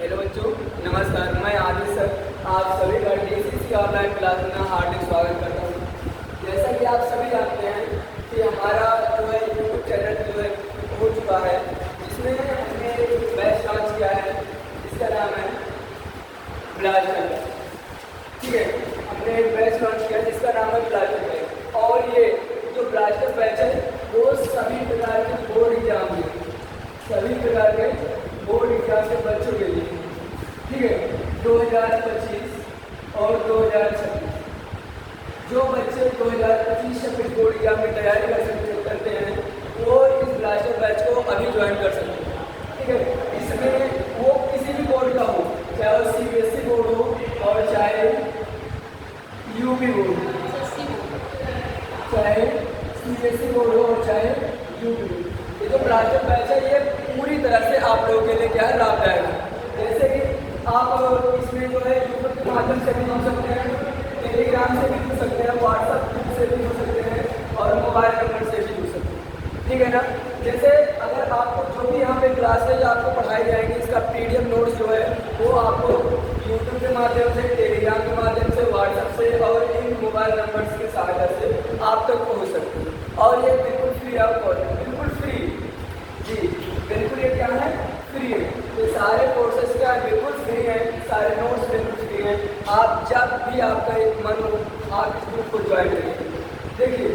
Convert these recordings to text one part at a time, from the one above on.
Hello बच्चों, नमस्कार। मैं आदिल सर आप सभी का DCC ऑनलाइन क्लास में हार्दिक स्वागत करता हूँ। जैसा कि आप सभी जानते हैं कि हमारा जो है यूट्यूब चैनल जो है हो चुका है, जिसमें हमने एक बैच लॉन्च किया है जिसका नाम है ब्लास्टर। ठीक है, हमने एक बैच लॉन्च किया जिसका नाम है ब्लास्टर बैच। और ये जो ब्लास्टर बैच है वो सभी प्रकार के बोर्ड एग्जाम के बोर्ड एग्जाम के बच्चों के लिए, ठीक है, 2025 और 2026। जो बच्चे 2025-26 बोर्ड एग्जाम की तैयारी करते हैं वो इस ब्लास्टर बैच को अभी ज्वाइन कर सकते हैं। ठीक है, इसमें वो किसी भी बोर्ड का हो, चाहे वो CBSE बोर्ड हो और चाहे UP बोर्ड हो, चाहे CBSE बोर्ड हो और चाहे UP बोर्ड। ये जो ब्लास्टर बैच है ये पूरी तरह से आप लोगों के लिए क्या है, लाभदायक है। जैसे कि आप इसमें जो है यूट्यूब के माध्यम से भी जुड़ सकते हैं, टेलीग्राम से भी जुड़ सकते हैं, व्हाट्सएप से भी जुड़ सकते हैं और मोबाइल नंबर से भी जुड़ सकते हैं। ठीक है ना। जैसे अगर आपको जो भी यहाँ पे क्लासेज आपको पढ़ाई जाएंगी, इसका PDF नोट्स जो है वो आपको यूट्यूब के माध्यम से, टेलीग्राम के माध्यम से, व्हाट्सएप से और इन मोबाइल नंबर्स की सहायता से आप तक पहुँच सकते हैं। और ये बिल्कुल फ्री ऑफ कॉस्ट, बिल्कुल फ्री जी, बिल्कुल ये क्या है, फ्री है। तो सारे कोर्सेज क्या है, बिल्कुल फ्री है, सारे नोट्स बिल्कुल फ्री हैं। आप जब भी आपका एक मन हो आप इस ग्रुप को ज्वाइन करिए। देखिए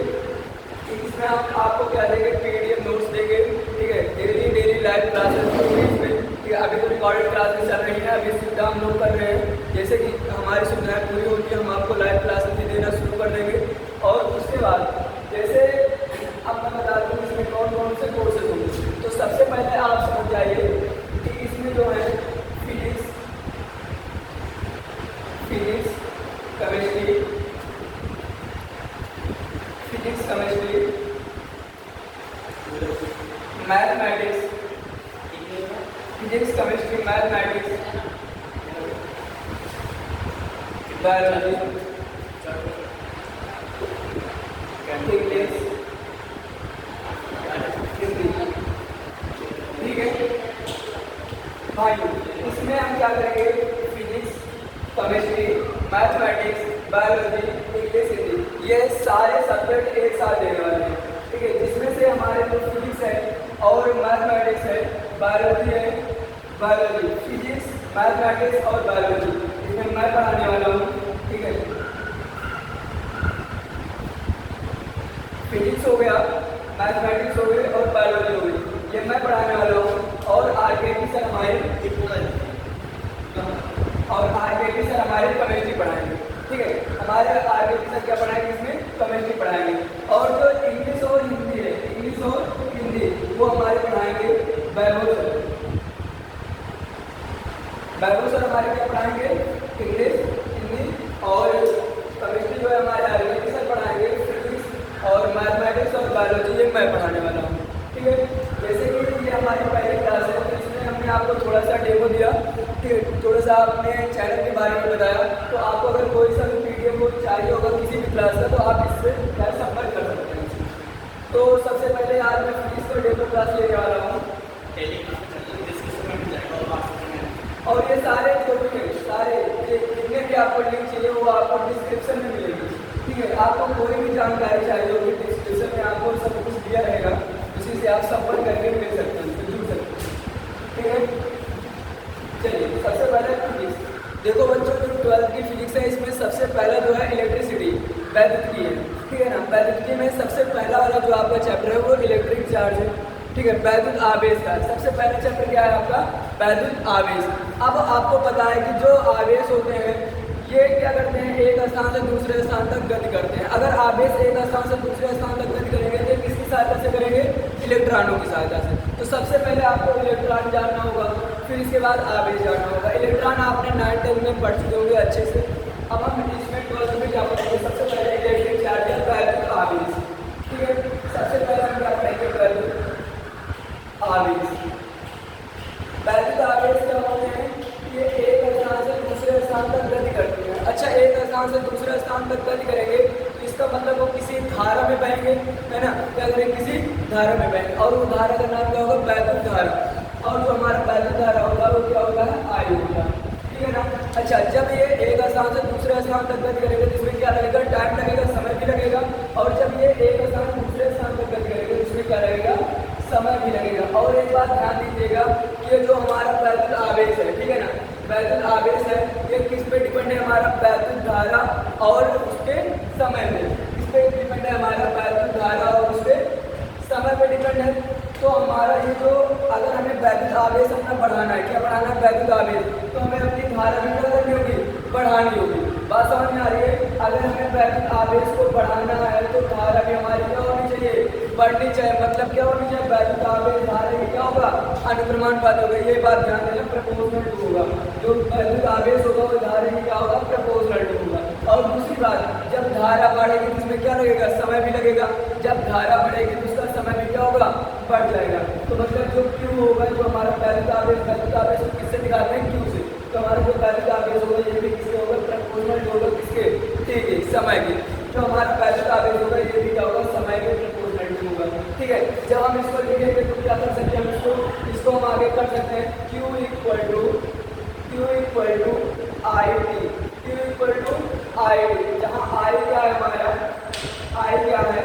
इसमें आपको क्या देंगे, PDF नोट्स देंगे। ठीक है, डेली लाइव क्लासेस होंगी इसमें। ठीक है, अभी तो रिकॉर्डेड क्लासेस चल रही है, अभी सुविधा हम लोग कर रहे हैं। जैसे कि हमारी सुविधाएँ पूरी होती है हम आपको लाइव क्लासेस भी देना शुरू कर देंगे। और उसके बाद जैसे अब मैं बता दूँ इसमें कौन कौन से कोर्सेज होंगे। तो सबसे पहले आप समझ जाइए कि इसमें जो है physics, chemistry, mathematics, biology, English, Hindi. ठीक है भाई, इसमें हम क्या करेंगे, physics, chemistry, mathematics, biology, English, Hindi, ये सारे सब्जेक्ट एक साथ देने वाले हैं। ठीक है, जिसमें से हमारे जो फिजिक्स है और मैथमेटिक्स है, बायोलॉजी, फिजिक्स, मैथमेटिक्स और बायोलॉजी, इसमें मैं पढ़ाने वाला हूँ। ठीक है, फिजिक्स हो गया, मैथमेटिक्स हो गए और बायोलॉजी हो गई, ये मैं पढ़ाने वाला हूँ। और RKT सर हमारे केमिस्ट्री पढ़ाएंगे। ठीक है, हमारे RKT सर क्या पढ़ाएंगे, इसमें केमिस्ट्री पढ़ाएंगे। और जो इंग्लिश और हिंदी है, वो हमारे पढ़ाएंगे वैभव सर हमारे क्या पढ़ाएंगे, इंग्लिश, हिंदी और केमिस्ट्री जो है हमारे RKT सर पढ़ाएंगे। फिजिक्स और मैथमेटिक्स और बायोलॉजी ये मैं पढ़ाने वाला हूँ। ठीक है, जैसे कि ये हमारी पहली क्लास है, तो इसमें हमने आपको थोड़ा सा डेमो दिया। ठीक है, थोड़ा सा आपने चैनल के बारे में बताया। तो आपको अगर कोई सा भी PDF को चाहिए होगा किसी भी क्लास का, तो आप इससे क्या संपर्क कर सकते हैं। तो सबसे पहले आज मैं फिजिक्स का डेमो क्लास लेने वाला हूँ। और ये सारे जो भी हैं, सारे जितने भी आपको लिंक चाहिए वो आपको डिस्क्रिप्शन में मिलेगी। ठीक है, आपको कोई भी जानकारी चाहिए होगी डिस्क्रिप्शन में आपको सब कुछ दिया रहेगा, उसी से आप संपर्क करके मिल सकते हैं, जुड़ सकते हैं। ठीक है, चलिए सबसे पहले फिजिक्स देखो बच्चों, जो 12th की फिजिक्स है इसमें सबसे पहला जो है इलेक्ट्रिसिटी, वैद्युतिकी है। ठीक है ना, वैद्युतिकी में सबसे पहला वाला जो आपका चैप्टर है वो इलेक्ट्रिक चार्ज है। ठीक है, वैद्युत आवेश का सबसे पहला चैप्टर क्या है आपका, वैद्युत आवेश। अब आपको पता है कि जो आवेश होते हैं ये क्या करते हैं, एक स्थान से दूसरे स्थान तक गति करते हैं। अगर आवेश एक स्थान से दूसरे स्थान तक गति करेंगे तो किसकी सहायता से करेंगे, इलेक्ट्रॉनों की सहायता से। तो सबसे पहले आपको इलेक्ट्रॉन जानना होगा, फिर इसके बाद आवेश जानना होगा। इलेक्ट्रॉन आपने 9th 10th में पढ़ चुके होंगे अच्छे से। अब हम इसमें 12th में क्या पढ़ेंगे, सबसे पहले इलेक्ट्रिक चार्ज या वैद्युत आवेश। ठीक है, सबसे पहले हम क्या पढ़ेंगे, वैद्युत आवेश। वैद्युत आवेश क्या होते हैं, ये एक स्थान से दूसरे स्थान तक गति करती है। अच्छा, एक स्थान से दूसरे स्थान तक गति करेंगे तो इसका मतलब वो किसी धारा में बहेंगे, है ना। क्या करेंगे, किसी धारा में बहेंगे और वो धारा का नाम क्या होगा, वैद्युत धारा। और जो हमारा वैद्युत धारा होगा वो क्या होगा, I होगा। अच्छा, जब ये एक स्थान से दूसरे स्थान तक गति करेगा तो इसमें क्या लगेगा, टाइम लगेगा, समय भी लगेगा। और जब ये एक स्थान से दूसरे स्थान तक गति करेगा तो इसमें क्या लगेगा, समय भी लगेगा। और एक बात ध्यान दीजिएगा कि ये जो हमारा वैद्युत आवेश है, ठीक है ना, वैद्युत आवेश है, ये किस पे डिपेंड है, हमारा वैद्युत धारा और उसके समय पे। किस पे डिपेंड है, हमारा वैद्युत धारा और उसके समय पे डिपेंड है। तो हमारा ये जो, अगर हमें वैद्युत आवेश अपना बढ़ाना है, क्या बढ़ाना है, वैद्युत आवेश, तो हमें अपनी धारा भी क्या करनी होगी, बढ़ानी होगी। बात समझ में आ रही है। अगर हमें वैद्युत आवेश को बढ़ाना है तो धारा भी हमारी क्या होनी चाहिए, बढ़नी चाहिए। मतलब क्या होनी चाहिए, वैद्युत आवेश धारा की क्या होगा, अनुक्रमानुपाती होगा। ये बात ध्यान देना, प्रोपोर्शनल टू होगा। जो वैद्युत आवेश होगा वो धारा की क्या होगा, प्रोपोर्शनल टू होगा। और दूसरी बात, जब धारा बढ़ेगी तो उसमें क्या लगेगा, समय भी लगेगा। जब धारा बढ़ेगी तो उसका समय भी क्या होगा, बढ़ जाएगा। तो मतलब जो Q होगा, जो हमारा वैद्युत आवेश को किससे दिखाते हैं, Q से। तो हमारा जो वैद्युत आवेश होगा ये भी किसके होगा, प्रोपोर्शनल होगा, किसके, ठीक है, समय के। जो हमारा वैद्युत आवेश होगा ये भी क्या होगा, समय के प्रोपोर्शनल होगा, ठीक है। जब हम इसको लिखेंगे तो क्या कर सकते हैं, हम इसको हम आगे कर सकते हैं, Q equal to I t, जहाँ I क्या है हमारा, I क्या है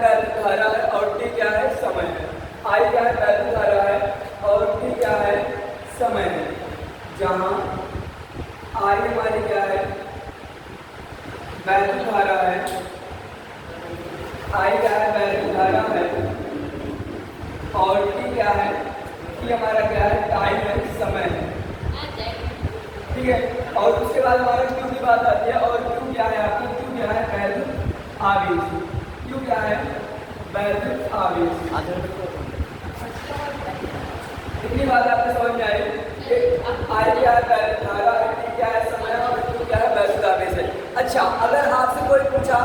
वैद्युत धारा है और T क्या है, समय है। I क्या है, वैद्युत धारा है और T क्या है, समय है। जहाँ I हमारी क्या है, वैद्युत धारा है, I क्या है, वैद्युत धारा है और T क्या है, T हमारा क्या है, टाइम है, समय है, ठीक है। और उसके बाद हमारा Q की बात आती है। और Q क्या है आपको, Q क्या है, वैद्युत आवेश। Q क्या है, वैद्युत आवेश। इतनी बात आपको समझ में आई कि I क्या है, वैद्युत धारा, T क्या है, समय और Q क्या है, वैद्युत आवेश है। अच्छा, अगर आपसे कोई पूछा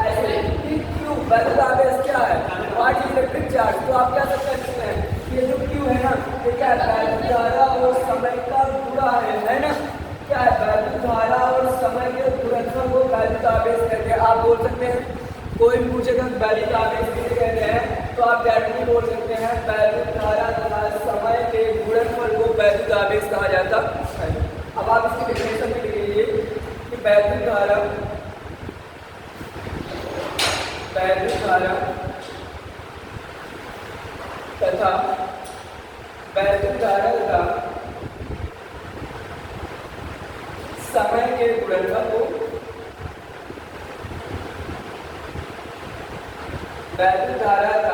ऐसे कि Q वैद्युत आवेश क्या है, व्हाट इज इलेक्ट्रिक चार्ज, तो आप क्या कर सकते हैं, ये जो Q है ना, ये क्या है, वैद्युत धारा और समय का गुणा है ना। क्या है, वैद्युत धारा और समय के गुणनफल को वैद्युत आवेश कहते हैं। आप बोल सकते हैं, कोई भी पूछेगा वैद्युत आवेश किसे कहते हैं, तो आप डायरेक्टली बोल सकते हैं वैद्युत धारा तथा समय के गुणनफल को वैद्युत आवेश कहा जाता है। अब आप इसकी डेफिनेशन में लिख लीजिए कि वैद्युत धारा तथा वैद्युत धारा तथा समय के गुणनफल को वैद्युत धारा का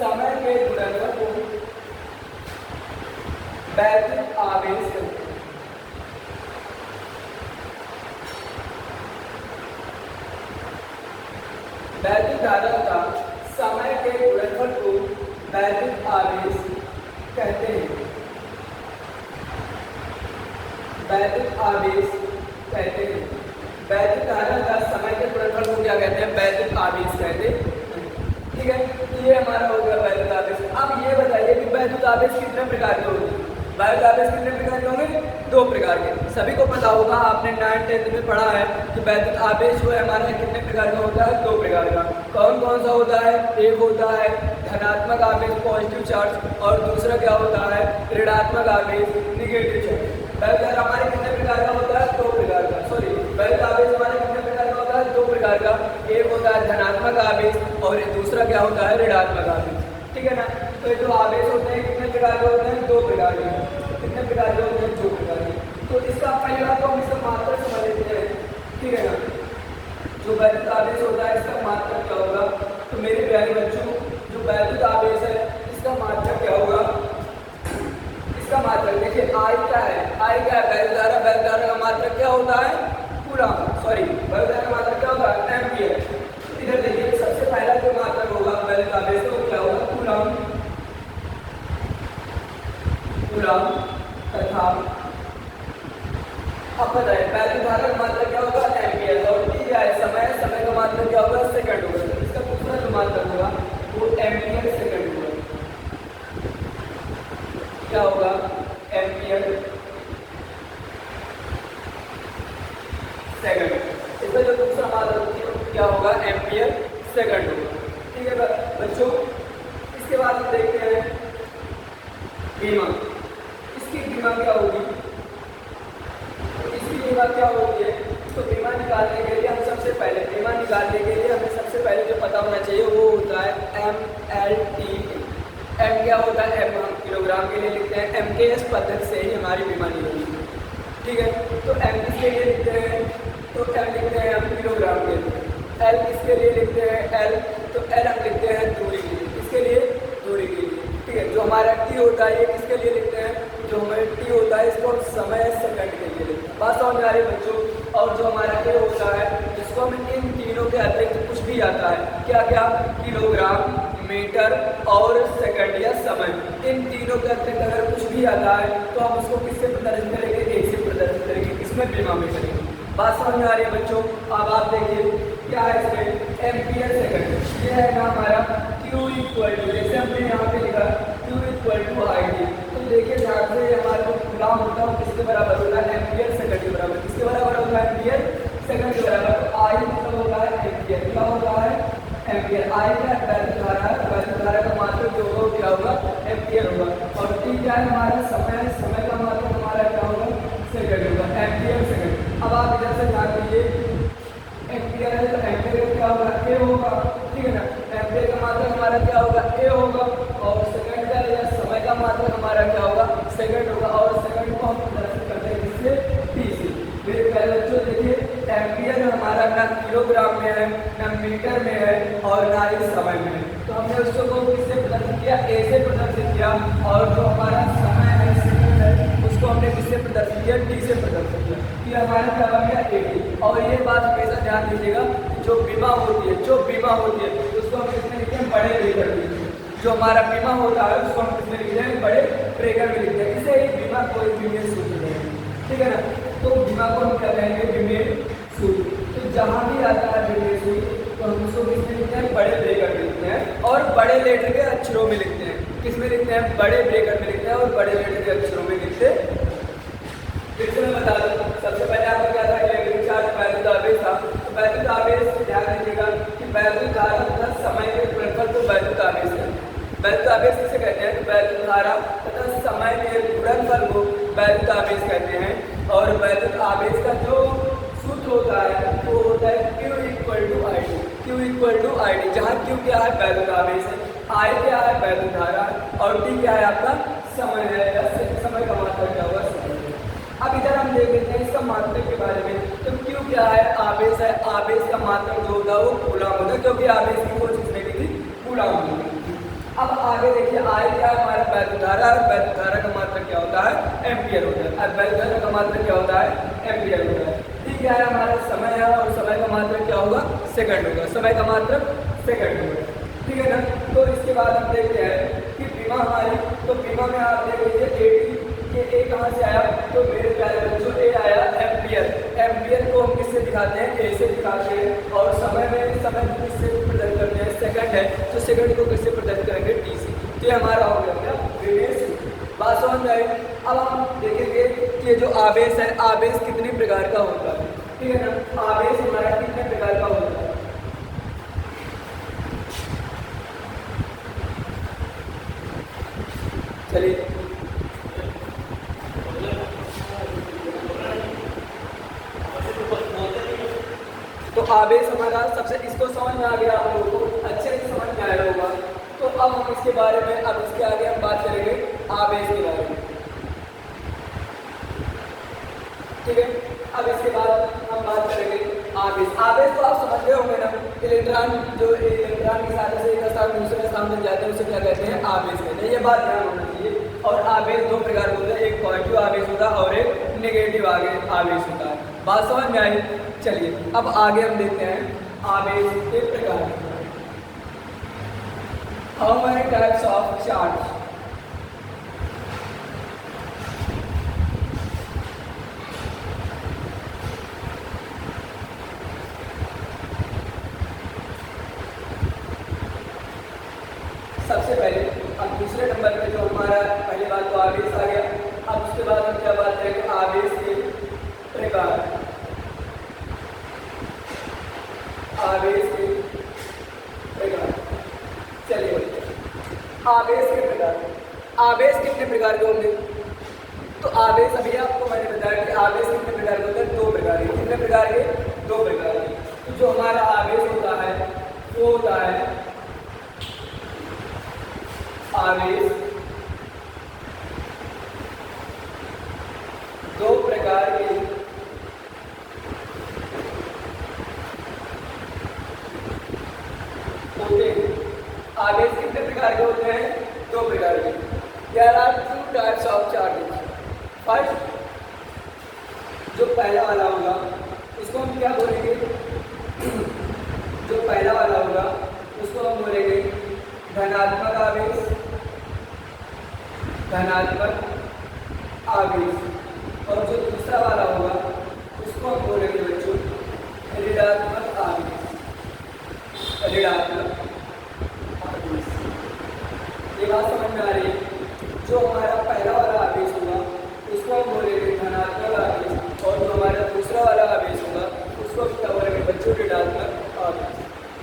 समय के गुणनफल को वैद्युत आवेश कहते हैं। वैद्युत धारा का समय के गुणनफल को वैद्युत आवेश कहते हैं। वैद्युत आवेश कहते हैं। वैद्युत धारा का समय के गुणनफल को क्या कहते हैं, वैद्युत आवेश कहते हैं, ठीक है। ये हमारा हो गया वैद्युत आवेश। अब ये बताइए कि वैद्युत आवेश कितने प्रकार के होते हैं। वैद्युत आवेश कितने प्रकार के होंगे, 2 प्रकार के। सभी को पता होगा, आपने 9th 10th में पढ़ा है कि वैद्युत आवेश जो है हमारा कितने प्रकार का होता है, 2 प्रकार का। कौन कौन सा होता है, एक होता है धनात्मक आवेश पॉजिटिव चार्ज और दूसरा क्या होता है, ऋणात्मक आवेश निगेटिव चार्ज। वैद्युत हमारे कितने प्रकार का होता है, 2 प्रकार का। सॉरी, वैद्युत आवेश हमारे कितने प्रकार का होता है, 2 प्रकार का। एक होता है धनात्मक आवेश और दूसरा क्या होता है, ऋणात्मक आवेश, ठीक है ना। तो जो आवेश होते हैं कितने प्रकार के होते हैं, 2 प्रकार के। कितने प्रकार के होते हैं, 2 प्रकार के। तो इसका पहला तो हम इसका मात्रक समझ लेते हैं, ठीक है ना। जो वैद्युत आवेश होता है इसका मात्रक क्या होगा, तो मेरे प्यारे बच्चों जो वैद्युत आवेश है इसका मात्रक क्या होगा, इसका मात्रक देखिए I क्या है, I क्या है, वैद्युत धारा का मात्रक क्या होता है, कूलम। सॉरी, वैद्युत धारा का मात्रक क्या होता है, एम्पियर। इधर देखिए सबसे पहला जो मात्रक होगा वैद्युत आवेश का क्या होगा, कूलम तथा अब बताइए वैद्युत धारा का मात्रक क्या होगा, एम्पियर। और T क्या है, समय का मात्रक क्या होगा, सेकंड होगा। इसका दूसरा जो मात्रक होगा वो एम्पियर सेकंड होगा। क्या होगा, एम्पियर सेकंड। इसका जो दूसरा मात्रक क्या होगा, एम्पियर सेकंड होगा, ठीक है बच्चों। इसके बाद हम देखते हैं गीमा। इसकी गीमा क्या होगी, बाद क्या होती है, तो बीमा निकालने के लिए हम सबसे पहले बीमा निकालने के लिए हमें सबसे पहले जो पता होना चाहिए वो होता है MLT। एम क्या होता है, एम हम किलोग्राम के लिए लिखते हैं, MKS पद्धति से ही हमारी बीमा निकलती है। ठीक है, तो एम किसके लिए लिखते हैं, तो एम लिखते हैं हम किलोग्राम के लिए। एल किसके लिए लिखते हैं, एल, तो एल हम लिखते हैं दूरी के लिए, किसके लिए, दूरी के लिए। ठीक है, जो हमारा टी होता है ये किसके लिए लिखते हैं, जो हमारा टी होता है इसको हम समय सेकंड के लिए लिखते हैं। बात समझ आ रही है बच्चों। और जो हमारा ए होता है जिसको हम इन तीनों के अतिरिक्त कुछ भी आता है, क्या क्या, किलोग्राम, मीटर और सेकंड या समय, इन तीनों के अतिरिक्त अगर कुछ भी आता है तो हम उसको किससे प्रदर्शित करेंगे, ए से प्रदर्शित करेंगे, किसमें, बीमा में करेंगे। बात समझ में आ रही है बच्चों। अब आप देखिए क्या है इसमें, एम्पियर सेकंड, ये है ना हमारा Q इक्वल टू, जैसे हमने यहाँ पे लिखा Q इक्वल टू ID। तो देखिए ध्यान से हमारा जो गुलाम होता है किसके बराबर होता है, एम्पियर सेकंड के बराबर, किसके बराबर होता है, एम्पियर सेकंड के बराबर। तो I मतलब होता है एम्पियर, क्या होता है, एम्पियर। I क्या है, वैद्युत धारा, वैद्युत धारा का मात्रक जो होगा क्या होगा, एम्पियर होगा। और T क्या है हमारा समय, समय का मात्रक हमारा क्या होगा, सेकंड होगा, एम्पियर सेकंड। अब आप इधर से ध्यान दीजिए, एम्पियर है तो एम्पियर क्या होगा, ए होगा। ठीक है ना, एम्पियर का मात्रक हमारा क्या होगा, ए होगा। और सेकंड का या समय का मात्रक हमारा क्या होगा, सेकंड होगा। और सेकंड को हम प्रदर्शित करते हैं किससे, टी से। मेरे प्यारे बच्चों देखिए, एम्पियर हमारा ना किलोग्राम में है, ना मीटर में है और ना ही समय में है। तो हमने उसको किससे प्रदर्शित किया, ए से प्रदर्शित किया। और जो हमारा समय है, सेकंड है, उसको हमने किससे प्रदर्शित किया, टी से प्रदर्शित किया। ये हमारा क्या बन गया, ए। और ये बात हमेशा ध्यान दीजिएगा, जो बीमा होती है, जो बीमा होती है उसको हम किसमें लिखते हैं, बड़े ब्रेकर में लिखते हैं। जो हमारा बीमा होता है उसको हम किसमें लिखते हैं, बड़े ब्रेकर में लिखते हैं। इसे एक बीमा कोई बीमेल सूत्र है, ठीक है ना। तो बीमा को हम क्या कहेंगे, बीमेल सूत्र। तो जहाँ भी आता है बीमेल सूत्र तो हम उसको किसमें लिखते हैं, बड़े ब्रेकर में लिखते हैं और बड़े लेटर के अक्षरों में लिखते हैं। किसमें लिखते हैं, बड़े ब्रेकर में लिखते हैं और बड़े लेटर के अक्षरों में लिखते हैं। फिर से मैं बता दूं, सबसे पहले आपका क्या था, इलेक्ट्रिक चार्ज वैद्युत आवेश था। तो वैद्युत आवेश ध्यान दीजिएगा कि वैद्युत धारा तथा समय के गुणनफल को वैद्युत आवेश है। वैद्युत आवेश किसे कहते हैं, तो वैद्युत धारा तथा समय के गुणनफल को वैद्युत आवेश कहते हैं। और वैद्युत आवेश का जो सूत्र होता है वो होता है Q equal to I D. Q equal to I D, जहाँ Q क्या है, वैद्युत आवेश है, I क्या है, वैद्युत धारा है और T क्या है आपका समय है, या समय का मात्रक क्या होगा, समय। अब इधर हम देख लेते हैं इसका मात्रक के बारे में। तो Q क्या है, आवेश है, आवेश का मात्रक जो होता है वो कूलाम होता है, क्योंकि आवेश की खोज किसने की थी, कूलाम ने। अब आगे देखिए, I क्या है हमारा वैद्युत धारा, और वैद्युत धारा का मात्रक क्या होता है, एम्पियर होता है। अब वैद्युत धारा का मात्रक क्या होता है, एम्पियर होता है। ठीक है, हमारा समय है और समय का मात्रक क्या होगा, सेकंड होगा, समय का मात्रक सेकंड होगा। ठीक है ना। तो इसके बाद हम देखते हैं कि बीमा हमारी, तो बीमा में आप देख लीजिए ये ए कहाँ से आया, तो मेरे प्यारे बच्चों ए आया एम्पियर। एम्पियर को हम किससे दिखाते हैं, ए से दिखाते हैं। और समय में समय को किससे प्रदर्शित करते हैं, सेकंड है तो सेकंड को किससे प्रदर्शित करेंगे, टी से। तो ये हमारा हो गया क्या, विवेश। बात समझ में आई। अब हम देखेंगे कि जो आवेश है, आवेश कितने प्रकार का होता है। ठीक है ना, आवेश हमारा कितने प्रकार का होता है। चलिए तो आवेश हमारा सबसे, इसको समझ में आ गया आप लोगों को, अच्छे से समझ में आया होगा। तो अब हम इसके बारे में, अब इसके आगे हम बात करेंगे आवेश के बारे में। ठीक है, अब इसके बाद हम बात करेंगे आवेश। आवेश तो आप समझ रहे होंगे ना, इलेक्ट्रॉन, जो इलेक्ट्रॉन की सहायता से एक स्थान दूसरे स्थान तक जाते हैं उसे क्या कहते हैं, आवेश कहते हैं। ये बात ध्यान होना चाहिए। और आवेश दो प्रकार के होते हैं, एक पॉजिटिव आवेश होता है और एक नेगेटिव आवेश होता है। बात समझ में आई। चलिए अब आगे हम देखते हैं आवेश के प्रकार। How many types of charge. सबसे पहले अब दूसरे नंबर पे जो हमारा, पहली बात तो आवेश आ गया। अब उसके बाद हम क्या बात करेंगे, आवेश के प्रकार। आवेश के प्रकार, चलिए आवेश के प्रकार। कितने प्रकार के होंगे? तो आवेश अभी आपको मैंने बताया कि आवेश कितने प्रकार के होते हैं, दो प्रकार के। कितने प्रकार के? 2 प्रकार के। तो जो हमारा आवेश होता है वो होता है आवेश 2 प्रकार के होते हैं। आवेश कितने प्रकार के होते हैं? 2 प्रकार के। There are 2 types of charges. First, जो पहला वाला होगा उसको हम क्या बोलेंगे? जो पहला वाला होगा उसको हम बोलेंगे धनात्मक आवेश, धनात्मक आवेश। और जो दूसरा वाला होगा उसको हम बोलेंगे बच्चों ऋणात्मक आवेश, ऋणात्मक आवेश। ये बात समझ में आ रही है? जो हमारा पहला वाला आवेश होगा उसको हम बोलेंगे धनात्मक आवेश, और जो हमारा दूसरा वाला आवेश होगा उसको हम क्या बोलेंगे बच्चों? ऋणात्मक आवेश।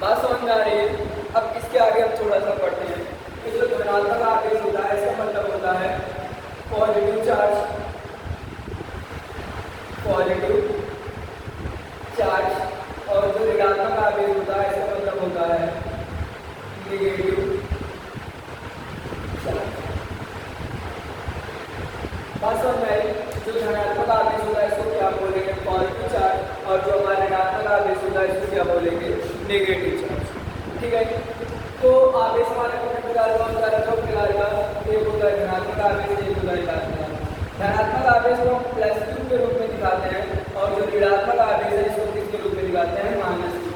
बात समझ में आ रही है? अब इसके आगे हम थोड़ा सा पढ़ते हैं कि जो धनात्मक आवेश होता है इसका मतलब होता है पॉजिटिव चार्ज, पॉजिटिव चार्ज। और जो ऋणात्मक आवेश होता है इसका मतलब होता है नेगेटिव चार्ज। बात समझ में आई? जो धनात्मक आवेश होता है इसको क्या बोलेंगे? Positive charge. और जो हमारा ऋणात्मक आवेश होता है इसको क्या बोलेंगे? Negative charge. ठीक है। तो आवेश हमारा कितने प्रकार का होता है? 2 प्रकार का। एक होता है धनात्मक आवेश, एक होता है ऋणात्मक आवेश। धनात्मक आवेश को हम प्लस क्यू के रूप में दिखाते हैं, और जो ऋणात्मक आवेश है इसको किसके रूप में दिखाते हैं? Minus Q.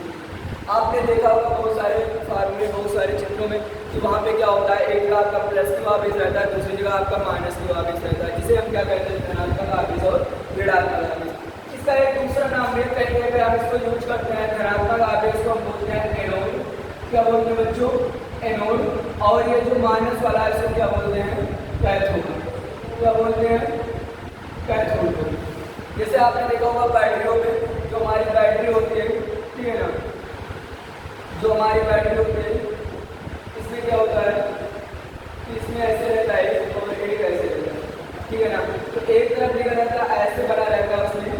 आपने देखा होगा बहुत सारे फार्मूले, बहुत सारे चित्रों में कि वहाँ पे क्या होता है, एक जगह आपका प्लस क्यू आवेश रहता है, दूसरी जगह आपका माइनस क्यू आवेश रहता है, जिसे हम क्या कहते हैं? धनात्मक आवेश और ऋणात्मक आवेश। इसका एक दूसरा नाम है, कहीं पे हम इसको यूज करते हैं। धनात्मक आवेश को हम बोलते हैं एनोड। क्या बोलते हैं बच्चों? एनोड। और ये जो माइनस वाला है इसको क्या बोलते हैं? कैथोड। क्या बोलते हैं? कैथोड। जैसे आपने देखा होगा बैटरियों में, जो हमारी बैटरी होती है, ठीक है ना, जो हमारी बैटरी होती है इसमें क्या होता है कि इसमें ऐसे रहता है और एक ऐसे रहता है, ठीक है ना। तो एक तरफ लिखा रहता है ऐसे बना रहता है उसमें,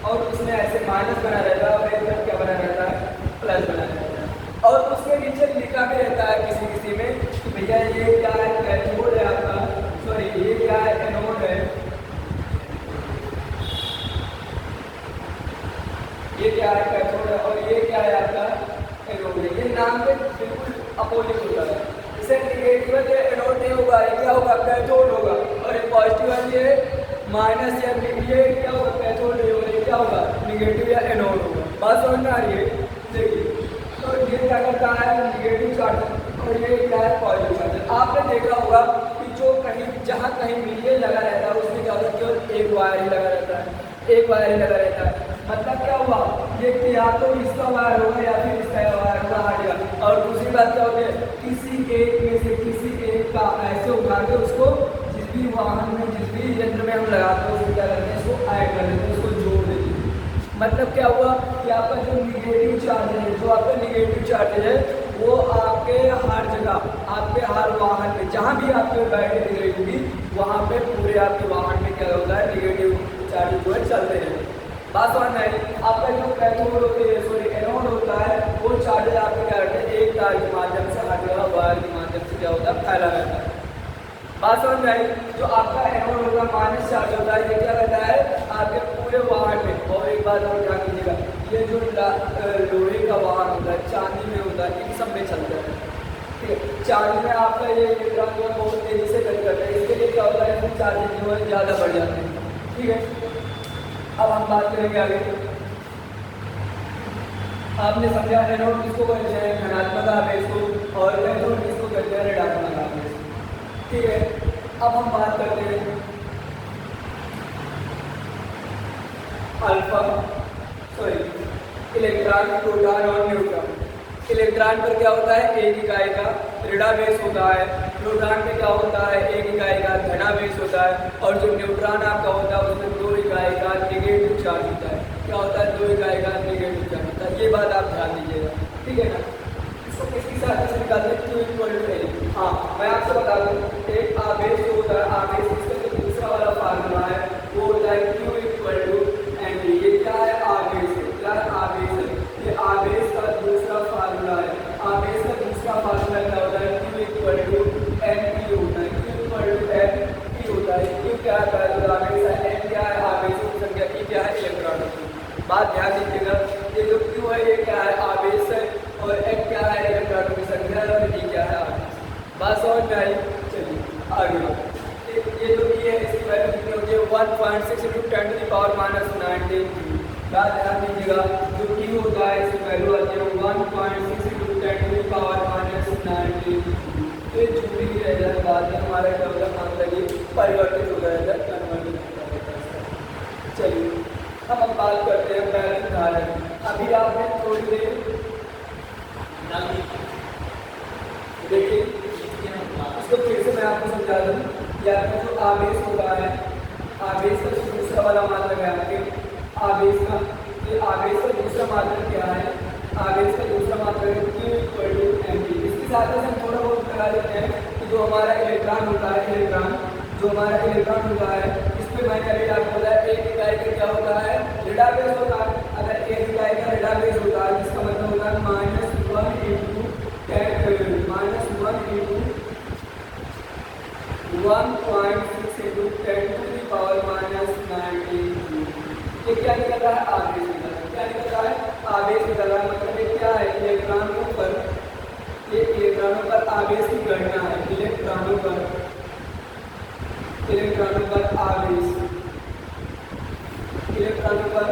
और उसमें ऐसे माइनस बना रहता है, और एक तरफ क्या बना रहता है? प्लस बना रहता है। और उसके नीचे लिखा भी रहता है किसी किसी में कि भैया ये क्या है? कैथोड है आपका, सॉरी ये क्या है? एनोड है। ये क्या है? कैथोड है। और ये क्या है आपका? एनोड है। ये नाम पे बिल्कुल अपोजिट होता है। इसे नेगेटिव है एनोड नहीं होगा, ये क्या होगा? कैथोड होगा। और ये पॉजिटिव है ये माइनस या ये क्या होगा? कैथोड नहीं होगा, ये क्या होगा? नेगेटिव या एनोड होगा। बात समझ में आ रही है? देखिए, तो ये क्या करता है? नेगेटिव चार्ज, और ये क्या है? Positive charge. आपने देखा होगा कि जो कहीं जहाँ कहीं मीडियम लगा रहता है उसमें क्या होता है? केवल एक वायर ही लगा रहता है, एक वायर ही लगा रहता है। मतलब क्या हुआ? ये कि या तो इसका वायर होगा या फिर इसका वायर होगा, हट गया। और दूसरी बात क्या होती है? किसी एक में से किसी एक का ऐसे उठा के उसको जिस भी वाहन में, जिस भी यंत्र में हम लगाते हैं उसको क्या करते हैं? इसको ऐड कर देते हैं, उसको जोड़ देते हैं। मतलब क्या हुआ कि आपका जो निगेटिव चार्ज है, जो आपका निगेटिव चार्ज है वो आपके हर जगह, आपके हर वाहन में, जहाँ भी आपके बैटरी दिख रही होगी वहाँ पे पूरे आपके वाहन में क्या होता है? निगेटिव चार्ज जो है चलते हैं। बात समझ में आई? आपका जो कैथोड होते हैं, सॉरी एनोड होता है, वो चार्ज आपके क्या करते हैं? एक तार के माध्यम से हर जगह वायर के माध्यम से क्या होता है? फैला रहता है। बात समझ में आई? जो आपका एनोड होता है, माइनस चार्ज होता है, ये क्या करता है? आपके पूरे वाहन में। और एक बात और ध्यान दीजिएगा, ये जो लोहे का वाहन होता है, चांदी में होता है, इन सब में चलता है, ठीक है। चांदी में आपका ये इलेक्ट्रॉन जो है बहुत तेजी से गति करता है, इसके लिए क्या होता है? इसमें चार्जेस जो है ज़्यादा बढ़ जाते हैं, ठीक है। अब हम बात करेंगे आगे। आपने समझा एनोड किसको कहते हैं? धनात्मक आवेश को, और कैथोड किसको कहते हैं? ऋणात्मक आवेश, ठीक है। अब हम बात करते हैं अल्फा, सॉरी इलेक्ट्रॉन, प्रोटॉन और न्यूट्रॉन। इलेक्ट्रॉन पर क्या होता है? एक इकाई का ऋणावेश होता है। प्रोटॉन पे क्या होता है? एक इकाई का धनावेश होता है। और जो न्यूट्रॉन आपका होता है उसमें 2 इकाई का नेगेटिव चार्ज होता है। क्या होता है? 2 इकाई का नेगेटिव चार्ज होता है। ये बात आप ध्यान दीजिएगा, ठीक है ना। इसको किसकी सहायता से निकालते हैं? Q equal to A। हाँ, मैं आपसे बता दूँ, एक आवेश जो होता है, आवेश इसका जो दूसरा वाला फार्मूला है वो होता है Q इक्वल टू mv। ये क्या है? बात ध्यान दीजिएगा, ये जो Q है ये क्या है, आवेश है, और F क्या है, इलेक्ट्रॉनों की संख्या है, और D क्या है, आवेश। बात समझ में आई? चलिए आगे बढ़ते। ये जो E है इसकी वैल्यू कितनी होती है, 1.6 × 10⁻⁹ बात ध्यान दीजिएगा, जो Q होता है इसकी वैल्यू आती है 1.6 × 10⁻⁹। तो ये छुट्टी ही रह जाए, बाद में हमारा क्या होगा, मान लगे परिवर्तित हो जाएगा, कन्वर्ट हो जाएगा। चलिए अब हम बात करते हैं पहले उदाहरण। अभी आपने थोड़ी देर देखिए, इसको फिर से मैं आपको समझा दूँ। या जो आवेश होता है, आवेश का दूसरा वाला मात्रक है आपके आवेश का, ये आवेश का दूसरा मात्रक क्या है, आवेश का दूसरा मात्रक है Q mg। इसके साथ हम थोड़ा बहुत लगा लेते हैं कि जो हमारा इलेक्ट्रॉन होता है, इलेक्ट्रॉन जो हमारा इलेक्ट्रॉन होता है, इसमें मैंने अभी आपको बताया एक इकाई का क्या होता है, ऋणावेश होता है। अगर एक इकाई का ऋणावेश होता है जिसका मतलब होता है -1 × ये क्या निकल रहा है, आवेश निकल रहा है। क्या निकल रहा है, आवेश निकल रहा है। मतलब ये क्या है, इलेक्ट्रॉनों पर, ये इलेक्ट्रॉनों पर आवेश की गणना है। इलेक्ट्रॉनों पर आवेश, इलेक्ट्रॉनों पर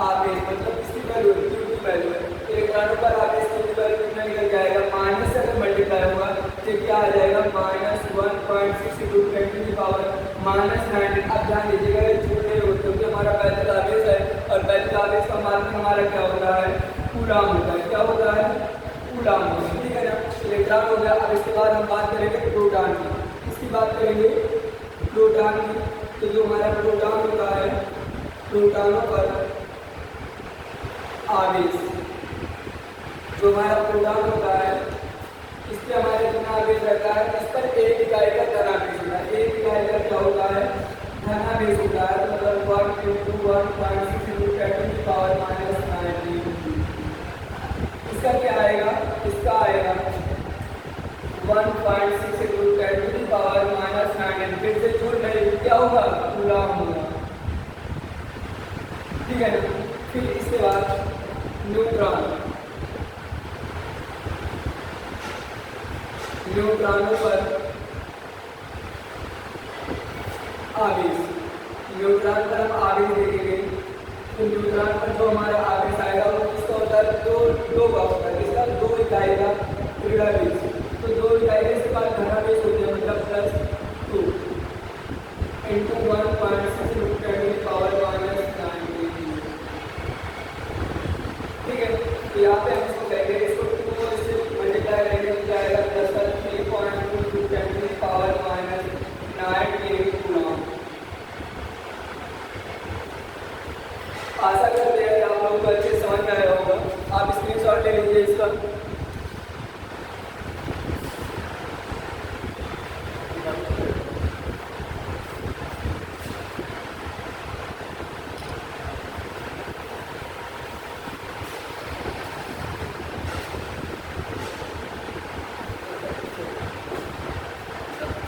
आवेश मतलब इसकी वैल्यू Q की वैल्यू है। इलेक्ट्रॉनों पर आवेश की वैल्यू कितना निकल जाएगा, माइनस से अगर मल्टीप्लाई होगा तो क्या आ जाएगा, -1.6 × 10⁻⁹। अब ध्यान दीजिएगा ये झूठ नहीं होता, क्योंकि हमारा वैद्युत आवेश है, और वैद्युत आवेश का मात्रक हमारा क्या होता है, कूलाम होता है। क्या होता है, कूलाम होता है, ठीक है ना। इलेक्ट्रॉन हो गया। अब इसके बाद हम बात करेंगे प्रोटॉन की, इसकी बात करेंगे प्रोटॉन की। तो जो हमारा प्रोटॉन होता है, प्रोटॉनों पर आवेश, जो हमारा प्रोटॉन होता है इस पर हमारे कितना आवेश रहता है, इस पर एक इकाई का धनावेश होता है। एक इकाई का क्या होता है, धनावेश होता है। मतलब 1 × 1.6 × 10⁻⁹। इसका क्या आएगा, इसका आएगा 1.6 × 10⁻⁹। फिर से जोड़ नहीं, क्या होगा, कूलाम होगा, ठीक है ना। फिर इसके बाद न्यूट्रॉन, न्यूट्रॉनों पर आवेश, न्यूट्रॉन पर हम आवेश देखेंगे। तो न्यूट्रॉन पर जो हमारा आवेश आएगा वो किसका होता है, दो का होता है। इसका 2 इकाई का ऋणावेश। तो 2 इकाई के इसके बाद धनावेश होते हैं, मतलब +2 × 1.6 × 10⁻⁹। ठीक है, तो यहाँ पे हम इसको कहेंगे, इसको 2 से मल्टीप्लाई करेंगे तो जाएगा +3.2 × 10⁻⁹ कूलाम। आशा करते हैं कि आप लोगों को अच्छे समझ में आया होगा। आप स्क्रीनशॉट ले लीजिए इसका।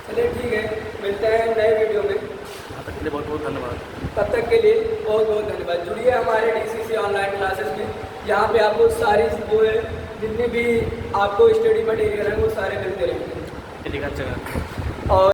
चलिए ठीक है, मिलते हैं नए वीडियो में। तब तक के लिए बहुत बहुत धन्यवाद। तब तक के लिए बहुत बहुत धन्यवाद। जुड़िए हमारे DCC ऑनलाइन क्लासेस में, यहाँ पे आपको सारी जो है जितने भी आपको स्टडी मटेरियल है वो सारे मिलते रहेंगे। ठीक है, अच्छा। और